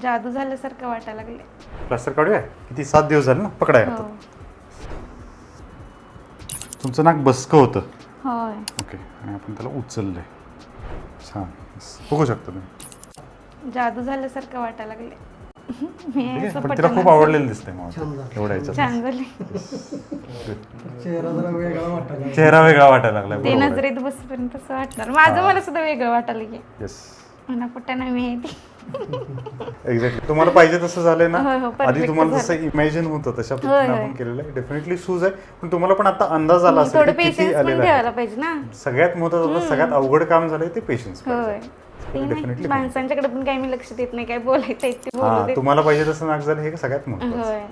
जादू झाल्यासारखं वाटायला लागले. प्लास्टर काढूया. किती 7 दिवस झाले ना पकडाय आता. हो. तुमचं नाक बसकं होतं. होय. ओके. आणि आपण त्याला उचललंय. छान. बघू शकता तुम्ही. जादू झाल्यासारखं वाटायला लागले. मी असं पण तिला खूप पटकन आवडलेलं दिसतंय मला एवढ्या याच्यात. छान झाले. चेहरा वेगळा वाटायला लागलाय. ते नजरेत बसपर्यंत असं वाटणार. माझं मला सुद्धा वेगळं वाटायला की येस मला कुठं मी आहे ती. एक्झॅक्टली. तुम्हाला पाहिजे तसं झालंय ना. हो, perfect आधी तुम्हाला जसं झालं. इमॅजिन होतं तशा होय, पद्धतीने होय. आपण केलेलं आहे. डेफिनेटली शूज आहे. पण तुम्हाला पण आता अंदाज आला असेल थोडं की किती पेशन्स पण आलेलं ठेवायला आहे. पाहिजे ना. सगळ्यात महत्त्वाचं सगळ्यात अवघड काम झालंय ते पेशन्स होय. ते नाही, डेफिनेटली. माणसांच्याकडे पण काही मी लक्ष देत नाही, काय बोलायचं आहे ते हा बोलू देत. तुम्हाला पाहिजे तसं नाक झालं हे सगळ्यात महत्त्वाचं. होय.